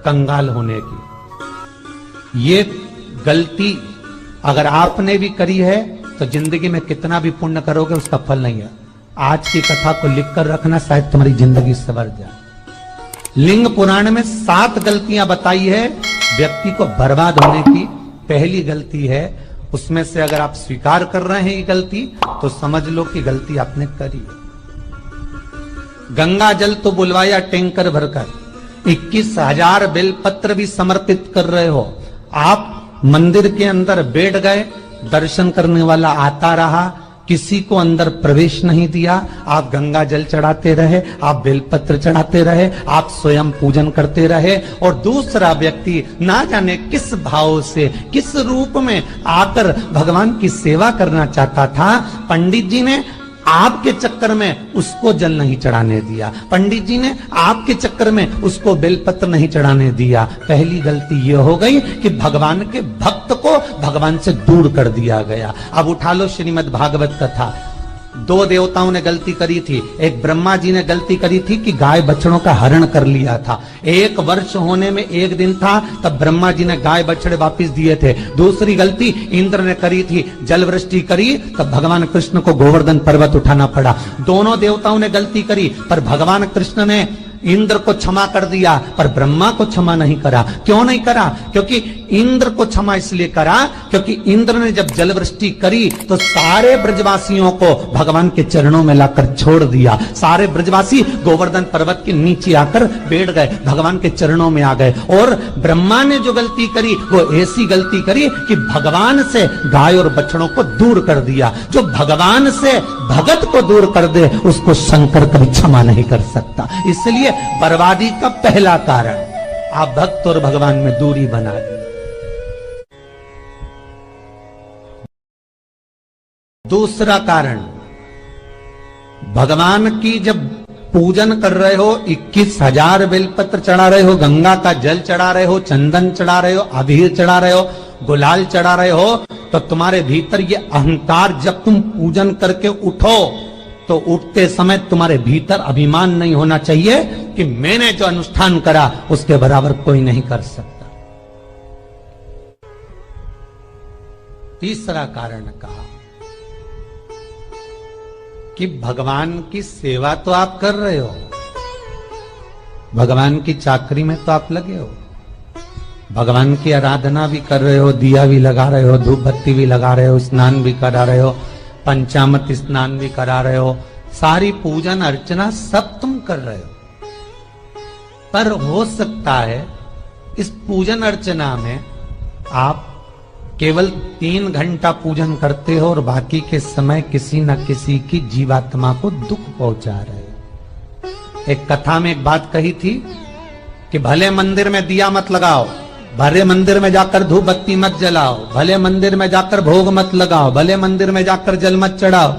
कंगाल होने की। ये गलती अगर आपने भी करी है तो जिंदगी में कितना भी पुण्य करोगे उसका फल नहीं है। आज की कथा को लिखकर रखना, शायद तुम्हारी जिंदगी संवर जाए। लिंग पुराण में 7 गलतियां बताई है व्यक्ति को बर्बाद होने की। पहली गलती है, उसमें से अगर आप स्वीकार कर रहे हैं ये गलती तो समझ लो कि गलती आपने करी है। गंगा जल तो बुलवाया टैंकर भरकर, 21,000 बेलपत्र भी समर्पित कर रहे हो। आप मंदिर के अंदर बैठ गए, दर्शन करने वाला आता रहा, किसी को अंदर प्रवेश नहीं दिया। आप गंगा जल चढ़ाते रहे, आप बेलपत्र चढ़ाते रहे, आप स्वयं पूजन करते रहे, और दूसरा व्यक्ति ना जाने किस भाव से, किस रूप में आकर भगवान की सेवा करना चाहता था। पंडित जी ने आपके चक्कर में उसको जल नहीं चढ़ाने दिया, पंडित जी ने आपके चक्कर में उसको बेलपत्र नहीं चढ़ाने दिया। पहली गलती यह हो गई कि भगवान के भक्त को भगवान से दूर कर दिया गया। अब उठा लो श्रीमद् भागवत कथा। 2 देवताओं ने गलती करी थी। एक ब्रह्मा जी ने गलती करी थी कि गाय बछड़ों का हरण कर लिया था। 1 वर्ष होने में 1 दिन था तब ब्रह्मा जी ने गाय बछड़े वापस दिए थे। दूसरी गलती इंद्र ने करी थी, जल वृष्टि करी तब भगवान कृष्ण को गोवर्धन पर्वत उठाना पड़ा। दोनों देवताओं ने गलती करी, पर भगवान कृष्ण ने इंद्र को क्षमा कर दिया पर ब्रह्मा को क्षमा नहीं करा। क्यों नहीं करा? क्योंकि इंद्र को क्षमा इसलिए करा क्योंकि इंद्र ने जब जलवृष्टि करी तो सारे ब्रजवासियों को भगवान के चरणों में लाकर छोड़ दिया। सारे ब्रजवासी गोवर्धन पर्वत के नीचे आकर बैठ गए, भगवान के चरणों में आ गए। और ब्रह्मा ने जो गलती करी वो ऐसी गलती करी कि भगवान से गाय और बछड़ों को दूर कर दिया। जो भगवान से भगत को दूर कर दे उसको शंकर कभी क्षमा नहीं कर सकता। इसलिए बर्बादी का पहला कारण आप भक्त और भगवान में दूरी बना दी। दूसरा कारण, भगवान की जब पूजन कर रहे हो, 21,000 बेलपत्र चढ़ा रहे हो, गंगा का जल चढ़ा रहे हो, चंदन चढ़ा रहे हो, अबीर चढ़ा रहे हो, गुलाल चढ़ा रहे हो, तो तुम्हारे भीतर ये अहंकार, जब तुम पूजन करके उठो तो उठते समय तुम्हारे भीतर अभिमान नहीं होना चाहिए कि मैंने जो अनुष्ठान करा उसके बराबर कोई नहीं कर सकता। तीसरा कारण कहा कि भगवान की सेवा तो आप कर रहे हो, भगवान की चाकरी में तो आप लगे हो, भगवान की आराधना भी कर रहे हो, दिया भी लगा रहे हो, धूप बत्ती भी लगा रहे हो, स्नान भी करा रहे हो, पंचामृत स्नान भी करा रहे हो, सारी पूजन अर्चना सब तुम कर रहे हो। पर हो सकता है इस पूजन अर्चना में आप केवल 3 घंटा पूजन करते हो और बाकी के समय किसी न किसी की जीवात्मा को दुख पहुंचा रहे हो। एक कथा में एक बात कही थी कि भले मंदिर में दिया मत लगाओ, भले मंदिर में जाकर धूप बत्ती मत जलाओ, भले मंदिर में जाकर भोग मत लगाओ, भले मंदिर में जाकर जल मत चढ़ाओ,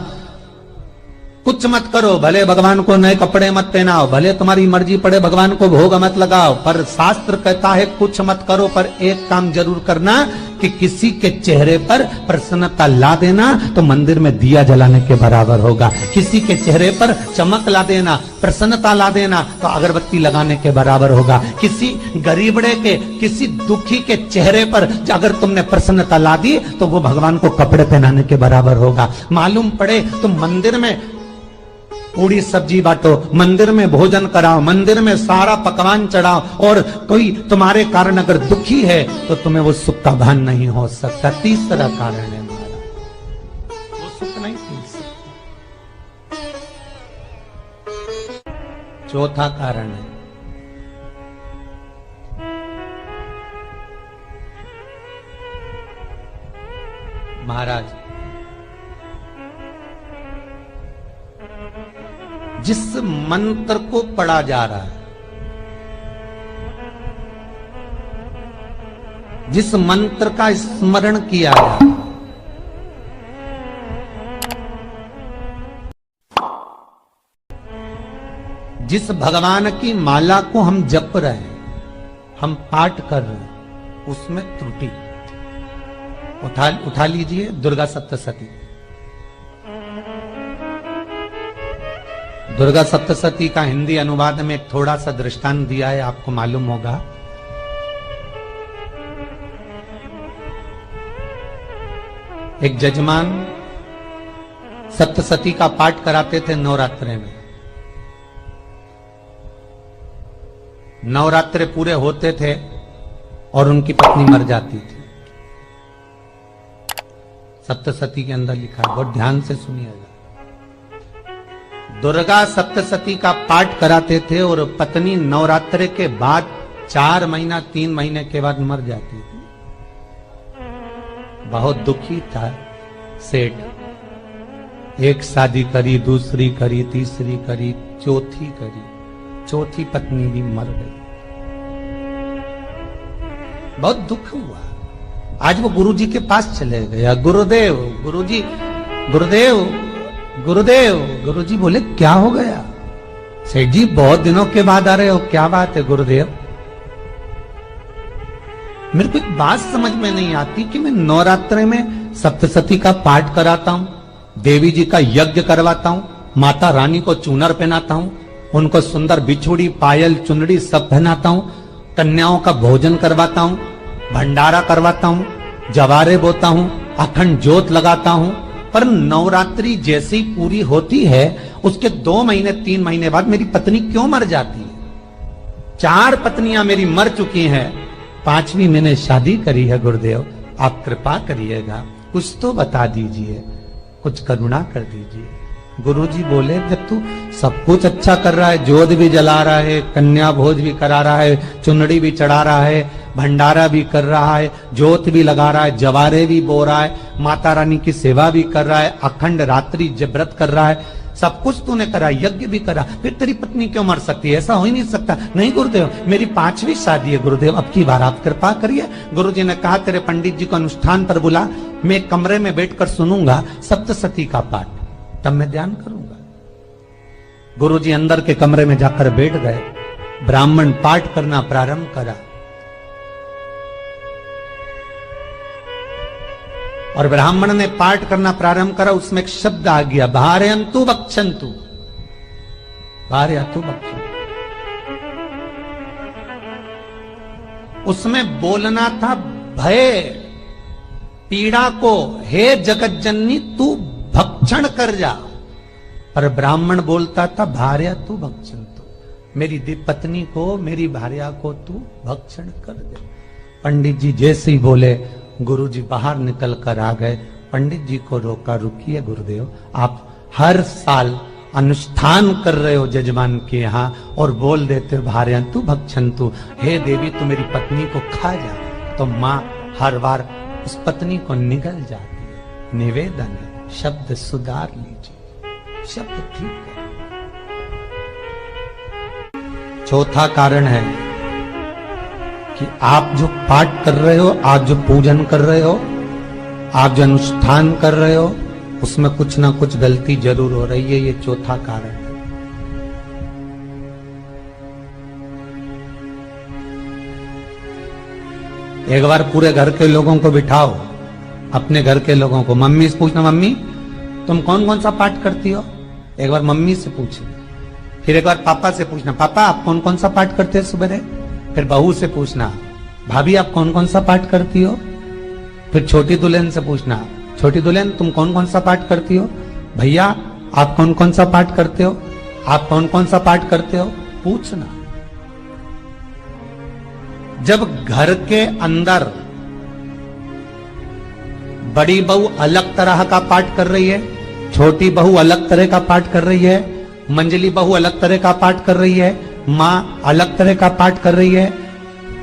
कुछ मत करो, भले भगवान को नए कपड़े मत पहनाओ, भले तुम्हारी मर्जी पड़े भगवान को भोग मत लगाओ, पर शास्त्र कहता है कुछ मत करो, पर एक काम जरूर करना कि किसी के चेहरे पर प्रसन्नता ला देना तो मंदिर में दिया जलाने के बराबर होगा। किसी के चेहरे पर चमक ला देना, प्रसन्नता ला देना तो अगरबत्ती लगाने के बराबर होगा। किसी गरीबड़े के, किसी दुखी के चेहरे पर अगर तुमने प्रसन्नता ला दी तो वो भगवान को कपड़े पहनाने के बराबर होगा। मालूम पड़े तुम मंदिर में पूरी सब्जी बांटो, मंदिर में भोजन कराओ, मंदिर में सारा पकवान चढ़ाओ, और कोई तुम्हारे कारण अगर दुखी है तो तुम्हें वो सुख का भान नहीं हो सकता। तीसरा कारण है हमारा, वो सुख नहीं पी सकता। चौथा कारण है महाराज, जिस मंत्र को पढ़ा जा रहा है, जिस मंत्र का स्मरण किया जा रहा है, जिस भगवान की माला को हम जप रहे हैं, हम पाठ कर रहे हैं, उसमें त्रुटि। उठा लीजिए दुर्गा सप्तशती। दुर्गा सप्तशती का हिंदी अनुवाद में एक थोड़ा सा दृष्टांत दिया है, आपको मालूम होगा। एक जजमान सप्तशती का पाठ कराते थे नवरात्रे में। नवरात्रे पूरे होते थे और उनकी पत्नी मर जाती थी। सप्तशती के अंदर लिखा है, बहुत ध्यान से सुनिएगा। दुर्गा सप्तशती का पाठ कराते थे और पत्नी नवरात्रे के बाद 4 महीना 3 महीने के बाद मर जाती थी। बहुत दुखी था सेठ। एक शादी करी, दूसरी करी, तीसरी करी, चौथी करी, चौथी पत्नी भी मर गई। बहुत दुख हुआ। आज वो गुरुजी के पास चले गया, गुरुदेव, गुरुजी, गुरुदेव, गुरुदेव। गुरुजी बोले क्या हो गया? सेठ जी बहुत दिनों के बाद आ रहे हो, क्या बात है गुरुदेव? मेरे को एक बात समझ में नहीं आती कि मैं नवरात्रे में सप्तशती का पाठ कराता हूं, देवी जी का यज्ञ करवाता हूं, माता रानी को चूनर पहनाता हूं, उनको सुंदर बिछुड़ी, पायल, चुनड़ी सब पहनाता हूं, कन्याओं का भोजन करवाता हूं, भंडारा करवाता हूं, जवारे बोता हूं, अखंड ज्योत लगाता हूं, पर नवरात्रि जैसी पूरी होती है उसके 2 महीने 3 महीने बाद मेरी पत्नी क्यों मर जाती है? 4 पत्नियां मेरी मर चुकी हैं, 5वीं मैंने शादी करी है। गुरुदेव आप कृपा करिएगा, कुछ तो बता दीजिए, कुछ करुणा कर दीजिए। गुरुजी बोले जब तू सब कुछ अच्छा कर रहा है, ज्योत भी जला रहा है, कन्या भोज भी करा रहा है, चुनड़ी भी चढ़ा रहा है, भंडारा भी कर रहा है, ज्योत भी लगा रहा है, जवारे भी बो रहा है, माता रानी की सेवा भी कर रहा है, अखंड रात्रि व्रत कर रहा है, सब कुछ तूने करा, यज्ञ भी करा, फिर तेरी पत्नी क्यों मर सकती है? ऐसा हो ही नहीं सकता। नहीं गुरुदेव, मेरी 5वीं शादी है गुरुदेव, अब की बार आप कृपा करिए। गुरुजी ने कहा तेरे पंडित जी को अनुष्ठान पर बुला, मैं कमरे में बैठकर सुनूंगा सप्तशती का पाठ, तब मैं ध्यान करूंगा। गुरुजी अंदर के कमरे में जाकर बैठ गए, ब्राह्मण पाठ करना प्रारंभ करा और ब्राह्मण ने पाठ करना प्रारंभ करा। उसमें एक शब्द आ गया, भारयंतु बक्षन्तु, भारयंतु बक्षन्तु। उसमें बोलना था भय पीड़ा को, हे जगत जननी तू भक्षण कर जा, पर ब्राह्मण बोलता था भार्या तू भक्षण, तू मेरी पत्नी को, मेरी भार्या को तू भक्षण कर दे। पंडित जी जैसे ही बोले गुरुजी बाहर निकल कर आ गए। पंडित जी को रोका, रुकिए गुरुदेव, आप हर साल अनुष्ठान कर रहे हो जजमान के यहाँ और बोल देते भार्या तू भक्षण तू, हे देवी तू मेरी पत्नी को खा जा, तो माँ हर बार उस पत्नी को निगल जाती है। निवेदन है, शब्द सुधार लीजिए, शब्द ठीक है। चौथा कारण है कि आप जो पाठ कर रहे हो, आप जो पूजन कर रहे हो, आप जो अनुष्ठान कर रहे हो, उसमें कुछ ना कुछ गलती जरूर हो रही है। ये चौथा कारण है। एक बार पूरे घर के लोगों को बिठाओ, अपने घर के लोगों को, मम्मी से पूछना मम्मी तुम कौन कौन सा पाठ करती हो? एक बार मम्मी से पूछना, फिर एक बार पापा से पूछना, पापा आप कौन कौन सा पाठ करते हैं सुबह? फिर बहू से पूछना, भाभी आप कौन कौन सा पाठ करती हो? फिर छोटी दुल्हन से पूछना, छोटी दुल्हन तुम कौन कौन सा पाठ करती हो? भैया आप कौन कौन सा पाठ करते हो? आप कौन कौन सा पाठ करते हो? पूछना। जब घर के अंदर बड़ी बहू अलग तरह का पाठ कर रही है, छोटी बहू अलग तरह का पाठ कर रही है, मंजली बहू अलग तरह का पाठ कर रही है, माँ अलग तरह का पाठ कर रही है,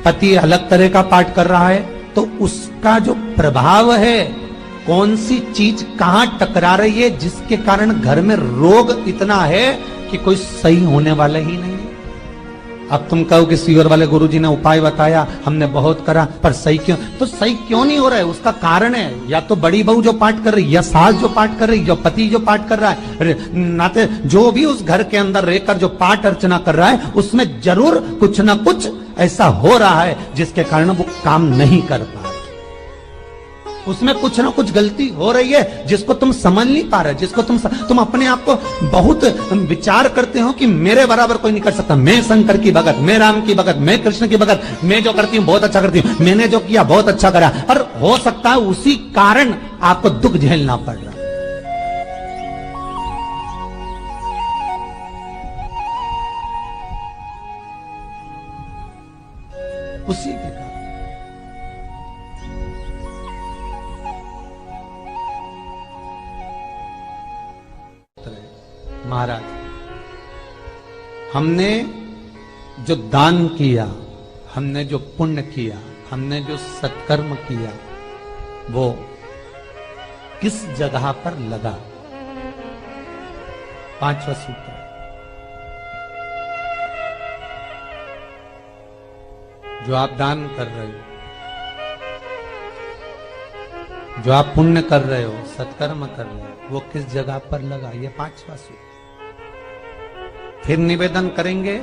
पति अलग तरह का पाठ कर रहा है, तो उसका जो प्रभाव है, कौन सी चीज कहां टकरा रही है, जिसके कारण घर में रोग इतना है कि कोई सही होने वाला ही नहीं है। अब तुम कहो कि सीवर वाले गुरुजी ने उपाय बताया, हमने बहुत करा, पर सही क्यों? तो सही क्यों नहीं हो रहा है? उसका कारण है या तो बड़ी बहू जो पाठ कर रही, या सास जो पाठ कर रही, जो पति जो पाठ कर रहा है, नाते जो भी उस घर के अंदर रहकर जो पाठ अर्चना कर रहा है, उसमें जरूर कुछ ना कुछ ऐसा हो रहा है जिसके कारण वो काम नहीं कर पा रहा। उसमें कुछ ना कुछ गलती हो रही है जिसको तुम समझ नहीं पा रहे, जिसको तुम अपने आप को बहुत विचार करते हो कि मेरे बराबर कोई नहीं कर सकता, मैं शंकर की भगत, मैं राम की भगत, मैं कृष्ण की भगत, मैं जो करती हूँ बहुत अच्छा करती हूँ, मैंने जो किया बहुत अच्छा करा। और हो सकता है उसी कारण आपको दुख झेलना पड़ रहा, उसी के कारण। महाराज, हमने जो दान किया, हमने जो पुण्य किया, हमने जो सत्कर्म किया, वो किस जगह पर लगा? 5वां सूत्र, जो आप दान कर रहे हो, जो आप पुण्य कर रहे हो, सत्कर्म कर रहे हो, वो किस जगह पर लगा? ये 5वां सूत्र। फिर निवेदन करेंगे,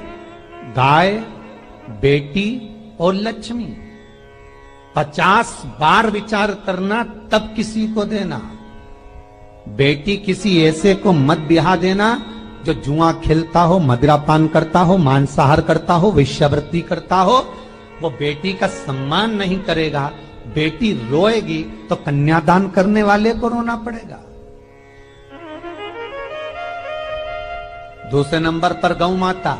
गाय, बेटी और लक्ष्मी 50 बार विचार करना, तब किसी को देना। बेटी किसी ऐसे को मत ब्याह देना जो जुआ खेलता हो, मदिरापान करता हो, मांसाहार करता हो, वेश्यावृत्ति करता हो। वो बेटी का सम्मान नहीं करेगा। बेटी रोएगी तो कन्यादान करने वाले को रोना पड़ेगा। दूसरे नंबर पर गौ माता,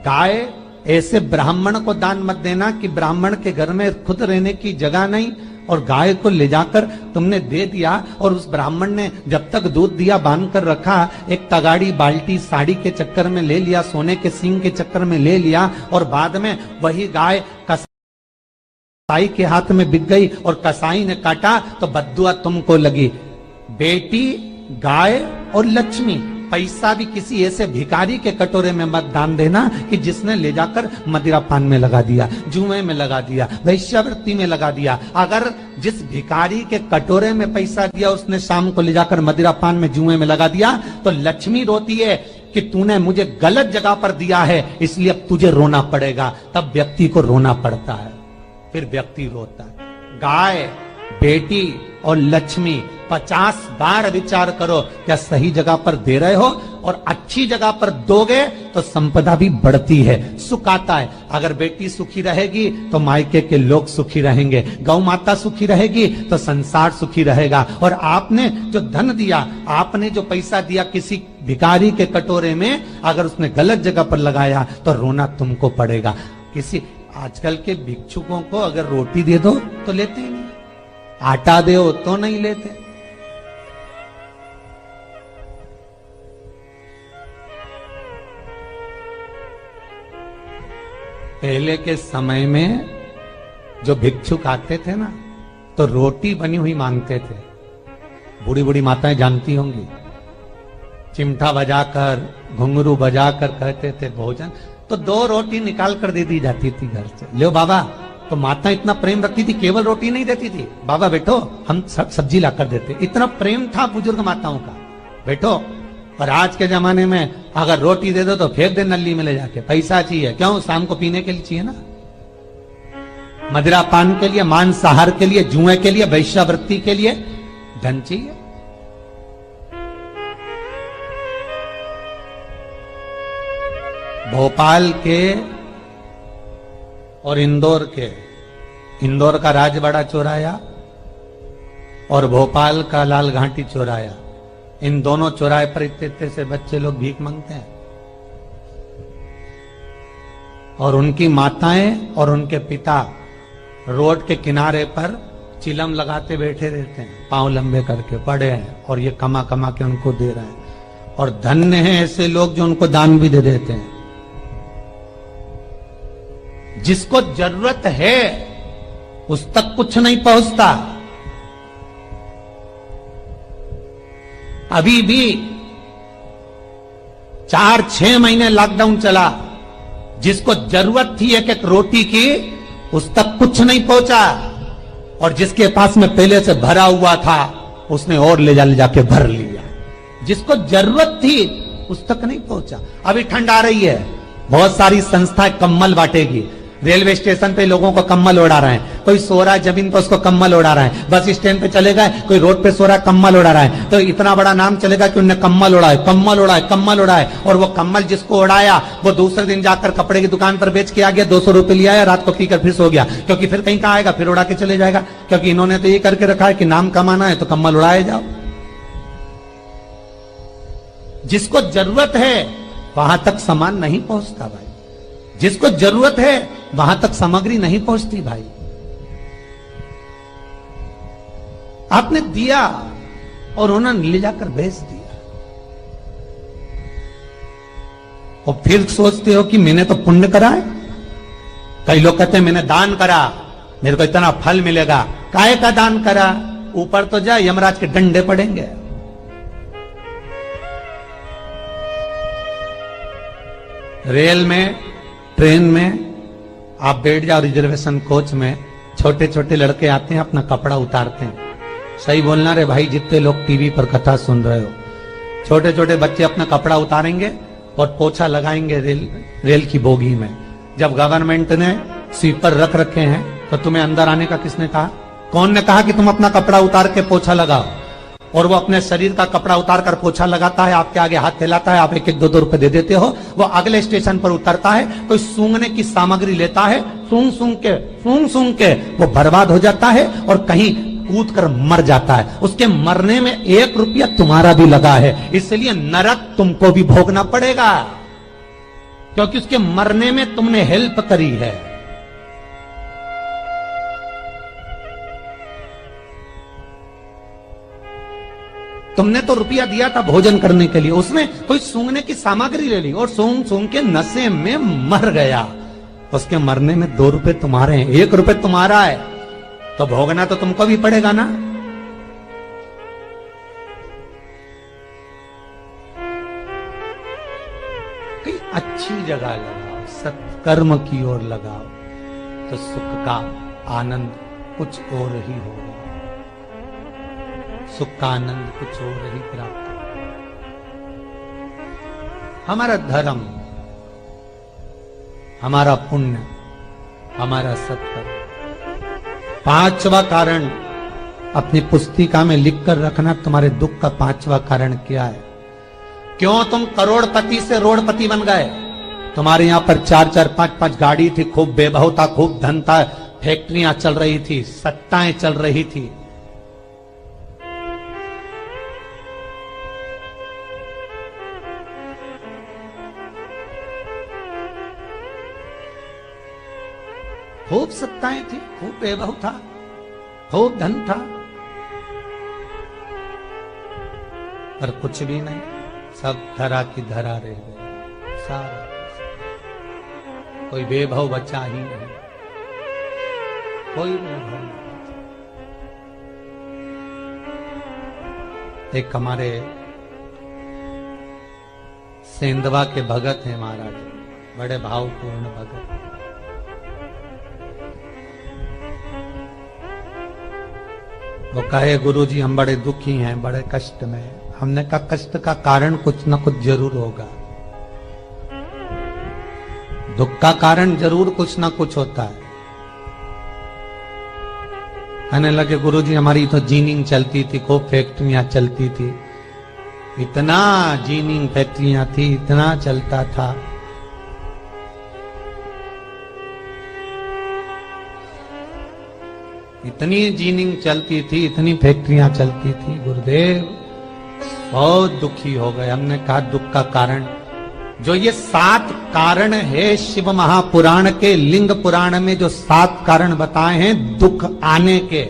गाय ऐसे ब्राह्मण को दान मत देना कि ब्राह्मण के घर में खुद रहने की जगह नहीं और गाय को ले जाकर तुमने दे दिया और उस ब्राह्मण ने जब तक दूध दिया बांध कर रखा, एक तगाड़ी बाल्टी साड़ी के चक्कर में ले लिया, सोने के सींग के चक्कर में ले लिया और बाद में वही गाय कसाई के हाथ में बिक गई और कसाई ने काटा तो बद्दुआ तुमको लगी। बेटी, गाय और लक्ष्मी, पैसा भी किसी ऐसे भिखारी के कटोरे में मत दान देना कि जिसने ले जाकर मदिरा पान में लगा दिया, जुए में लगा दिया, वैश्यावृत्ति में लगा दिया। अगर जिस भिखारी के कटोरे में पैसा दिया उसने शाम को ले जाकर मदिरा पान में, जुए में लगा दिया, तो लक्ष्मी रोती है कि तूने मुझे गलत जगह पर दिया है, इसलिए अब तुझे रोना पड़ेगा। तब व्यक्ति को रोना पड़ता है, फिर व्यक्ति रोता है। गाय, बेटी और लक्ष्मी 50 बार विचार करो, क्या सही जगह पर दे रहे हो? और अच्छी जगह पर दोगे तो संपदा भी बढ़ती है, सुख आता है। अगर बेटी सुखी रहेगी तो मायके के लोग सुखी रहेंगे, गौ माता सुखी रहेगी तो संसार सुखी रहेगा। और आपने जो धन दिया, आपने जो पैसा दिया किसी भिखारी के कटोरे में, अगर उसने गलत जगह पर लगाया तो रोना तुमको पड़ेगा। किसी आजकल के भिक्षुकों को अगर रोटी दे दो तो लेते ही नहीं, आटा दो तो नहीं लेते। पहले के समय में जो भिक्षुक आते थे ना, तो रोटी बनी हुई मांगते थे। बूढ़ी बूढ़ी माताएं जानती होंगी, चिमटा बजाकर, घुंघरू बजाकर कहते थे भोजन, तो 2 रोटी निकाल कर दे दी जाती थी घर से। लो बाबा, तो माता इतना प्रेम रखती थी, केवल रोटी नहीं देती थी, बाबा बैठो हम सब्जी ला कर देते। इतना प्रेम था बुजुर्ग माताओं का, बैठो। और आज के जमाने में अगर रोटी दे दो तो फेंक दे नली में ले जाके। पैसा चाहिए, क्यों? शाम को पीने के लिए चाहिए ना, मदिरा पान के लिए, मांसाहार के लिए, जुए के लिए, वैश्यावृत्ति के लिए धन चाहिए। भोपाल के और इंदौर का राजवाड़ा चौराया और भोपाल का लाल घाटी चौराया, इन दोनों चौराहे पर इतने से बच्चे लोग भीख मांगते हैं और उनकी माताएं और उनके पिता रोड के किनारे पर चिलम लगाते बैठे रहते हैं, पांव लंबे करके पड़े हैं और ये कमा कमा के उनको दे रहे हैं। और धन्य हैं ऐसे लोग जो उनको दान भी दे देते हैं। जिसको जरूरत है उस तक कुछ नहीं पहुंचता। अभी भी 4-6 महीने लॉकडाउन चला, जिसको जरूरत थी एक रोटी की, उस तक कुछ नहीं पहुंचा। और जिसके पास में पहले से भरा हुआ था, उसने और ले जाके भर लिया। जिसको जरूरत थी उस तक नहीं पहुंचा। अभी ठंड आ रही है, बहुत सारी संस्थाएं कंबल बांटेगी। रेलवे स्टेशन पे लोगों को कम्बल उड़ा रहे हैं, कोई सो रहा है जमीन पर उसको कम्बल उड़ा रहा है, बस स्टैंड पे चले गए कोई रोड पे सो रहा है कम्बल उड़ा रहा है, तो इतना बड़ा नाम चलेगा कि उनने कम्बल उड़ाए, कम्बल उड़ाए, कम्बल उड़ाए। और वो कम्बल जिसको उड़ाया वो दूसरे दिन जाकर कपड़े की दुकान पर बेच के आ गया, 200 रुपए लिया है, रात को पीकर फिर सो गया, क्योंकि फिर कहीं कहाँ आएगा, फिर उड़ा के चले जाएगा, क्योंकि इन्होंने तो ये करके रखा है कि नाम कमाना है तो कम्बल उड़ाए जाओ। जिसको जरूरत है वहां तक सामान नहीं पहुंचता भाई, जिसको जरूरत है वहां तक सामग्री नहीं पहुंचती भाई। आपने दिया और उन्होंने ले जाकर बेच दिया, और फिर सोचते हो कि मैंने तो पुण्य करा है। कई लोग कहते हैं मैंने दान करा, मेरे को इतना फल मिलेगा। काहे का दान करा? ऊपर तो जा, यमराज के डंडे पड़ेंगे। रेल में, ट्रेन में आप बैठ जाओ, रिजर्वेशन कोच में, छोटे छोटे लड़के आते हैं अपना कपड़ा उतारते हैं। सही बोलना रे भाई, जितने लोग टीवी पर कथा सुन रहे हो, छोटे छोटे बच्चे अपना कपड़ा उतारेंगे और पोछा लगाएंगे रेल की बोगी में। जब गवर्नमेंट ने स्वीपर रख रखे हैं तो तुम्हें अंदर आने का किसने कहा? कौन ने कहा कि तुम अपना कपड़ा उतार के पोछा लगाओ? और वो अपने शरीर का कपड़ा उतार कर पोछा लगाता है, आपके आगे हाथ फैलाता है, आप 1-1, 2-2 रुपए दे देते हो। वो अगले स्टेशन पर उतरता है, कोई सूंघने की सामग्री लेता है, सूंघ सूंघ के वो बर्बाद हो जाता है और कहीं कूद कर मर जाता है। उसके मरने में 1 रुपया तुम्हारा भी लगा है, इसलिए नरक तुमको भी भोगना पड़ेगा, क्योंकि उसके मरने में तुमने हेल्प करी है। तुमने तो रुपया दिया था भोजन करने के लिए, उसने कोई सूंघने की सामग्री ले ली और सूंघ सूंघ के नशे में मर गया। उसके मरने में 2 रुपए तुम्हारे हैं, 1 रुपए तुम्हारा है, तो भोगना तो तुमको भी पड़ेगा ना। कहीं अच्छी जगह लगाओ, सत्कर्म की ओर लगाओ, तो सुख का आनंद कुछ और ही होगा, सुख का आनंद कुछ और ही प्राप्त होगा। हमारा धर्म, हमारा पुण्य, हमारा सत्कर्म। 5वां कारण अपनी पुस्तिका में लिखकर रखना, तुम्हारे दुख का 5वां कारण क्या है? क्यों तुम करोड़पति से रोड़पति बन गए? तुम्हारे यहां पर 4-4, 5-5 गाड़ी थी, खूब वैभव था, खूब धन था, फैक्ट्रियां चल रही थी, सट्टाएं चल रही थी। खूब सत्ताएं थी, खूब वैभव था, खूब धन था, पर कुछ भी नहीं, सब धरा की धरा रह गए। सारा कोई वैभव बचा ही नहीं, कोई वैभव नहीं। एक हमारे सेंधवा के भगत हैं महाराज, बड़े भावपूर्ण भगत। वो कहे गुरुजी हम बड़े दुखी हैं, बड़े कष्ट में। हमने कहा कष्ट का कारण कुछ ना कुछ जरूर होगा, दुख का कारण जरूर कुछ ना कुछ होता है। कहने लगे गुरुजी हमारी तो जीनिंग चलती थी, खूब फैक्ट्रियां चलती थी, इतना जीनिंग फैक्ट्रियां थी, इतना चलता था। इतनी जीनिंग चलती थी, इतनी फैक्ट्रियां चलती थी, गुरुदेव बहुत दुखी हो गए। हमने कहा दुख का कारण, जो ये 7 कारण है शिव महापुराण के, लिंग पुराण में जो 7 कारण बताए हैं दुख आने के,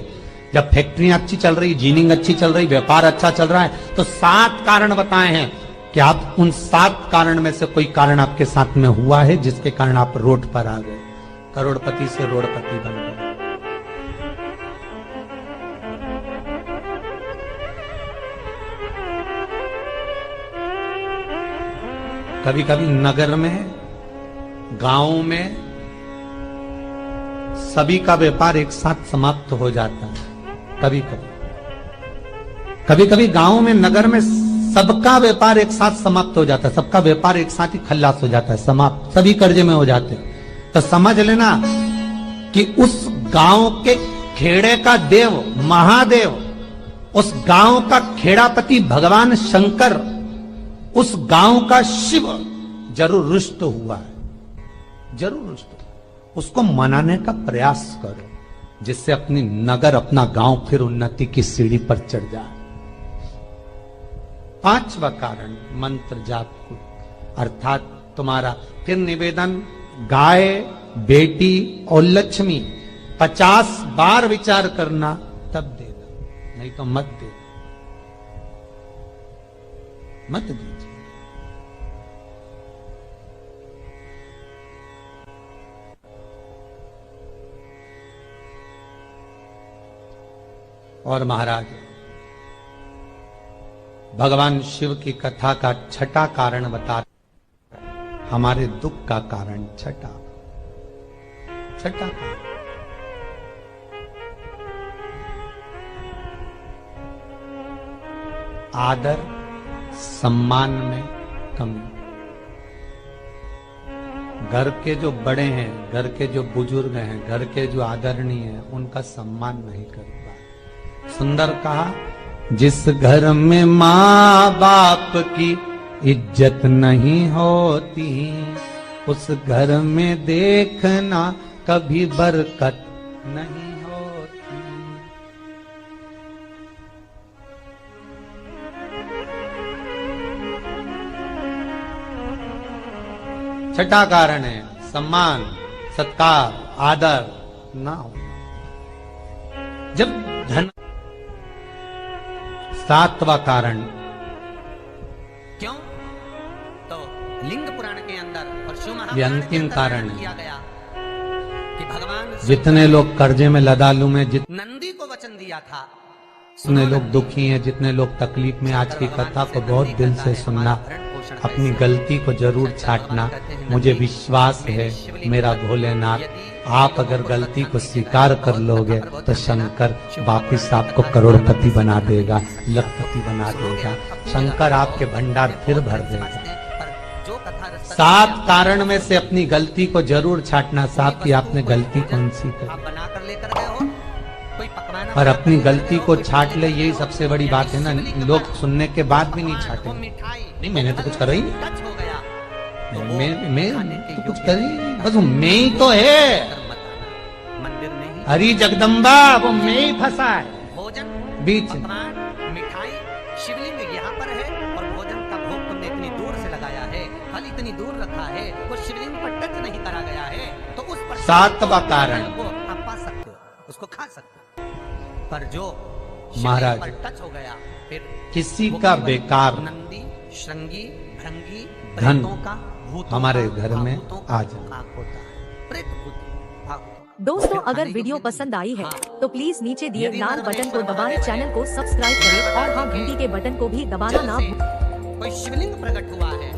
जब फैक्ट्रियां अच्छी चल रही, जीनिंग अच्छी चल रही, व्यापार अच्छा चल रहा है, तो 7 कारण बताए हैं कि आप उन 7 कारण में से कोई कारण आपके साथ में हुआ है जिसके कारण आप रोड पर आ गए, करोड़पति से रोडपति बन गए। कभी कभी नगर में, गांव में सभी का व्यापार एक साथ समाप्त हो जाता है। कभी कभी गांव में, नगर में सबका व्यापार एक साथ समाप्त हो जाता है, सबका व्यापार एक साथ ही खल्लास हो जाता है, समाप्त, सभी कर्जे में हो जाते हैं। तो समझ लेना कि उस गांव के खेड़े का देव महादेव, उस गांव का खेड़ापति भगवान शंकर, उस गांव का शिव जरूर रुष्ट हुआ है, जरूर रुष्ट हुआ। उसको मनाने का प्रयास करो जिससे अपनी नगर, अपना गांव फिर उन्नति की सीढ़ी पर चढ़ जाए। पांचवा कारण मंत्र जाप को, अर्थात तुम्हारा फिर निवेदन, गाय, बेटी और लक्ष्मी 50 बार विचार करना तब देना, नहीं तो मत दे, मत दीजिए। और महाराज भगवान शिव की कथा का छठा कारण बता, हमारे दुख का कारण छठा कारण आदर सम्मान में कमी। घर के जो बड़े हैं, घर के जो बुजुर्ग हैं, घर के जो आदरणीय हैं, उनका सम्मान नहीं कर पाए। सुंदर कहा, जिस घर में माँ बाप की इज्जत नहीं होती, उस घर में देखना कभी बरकत नहीं होती। छठा कारण है सम्मान, सत्कार, आदर ना होना। जब धन। सातवां कारण क्यों? तो लिंग पुराण के अंदर और शिव ये महापुराण अंतिम कारण किया गया कि भगवान जितने लोग कर्जे में लदालू में, नंदी को वचन दिया था, जितने लोग दुखी हैं, जितने लोग तकलीफ में, आज की कथा को बहुत दिल से सुनना, अपनी गलती को जरूर छांटना। मुझे विश्वास है मेरा भोलेनाथ, आप अगर गलती को स्वीकार कर लोगे तो शंकर वापिस आपको करोड़पति बना देगा, लखपति बना देगा। शंकर आपके भंडार फिर भर देगा। 7 कारण में से अपनी गलती को जरूर छांटना। साहब की आपने गलती कौन सी आप करी, बनाकर लेकर गए हो, कोई पकवाना पर अपनी गलती को छांट ले, यही सबसे बड़ी बात है ना। लोग सुनने के बाद भी नहीं छांटे। नहीं, मैंने तो कुछ करा ही नहीं, टच हो गया तो मैं तो कुछ कर ही नहीं, बस मैं ही तो है। मंदिर में ही हरी जगदम्बा, वो मैं ही फंसा है भोजन, बीच। पकवान, मिठाई, शिवलिंग यहाँ पर है और भोजन का भोग तुमने इतनी दूर से लगाया है, फल इतनी दूर रखा है, वो शिवलिंग पर टच नहीं करा गया है, तो उस पर 7वां कारण वो आप पा सकते हो, उसको खा सकते हो, पर जो महाराज शिवलिंग पर टच हो गया, फिर किसी वो का केवल बेकार नंदी, श्रृंगी, भृंगी, धन प्रेतों का, भूतों हमारे का, घर में भावूतों आ का जाए। खाक होता है। प्रेत भूत भावूत। दोस्तों, अगर वीडियो पसंद आई है तो प्लीज नीचे दिए लाल बटन को दबाएं, चैनल को सब्सक्राइब करें और हाँ, घंटी के बटन को भी दबाना ना भूलें। कोई शिवलिंग प्रकट हुआ है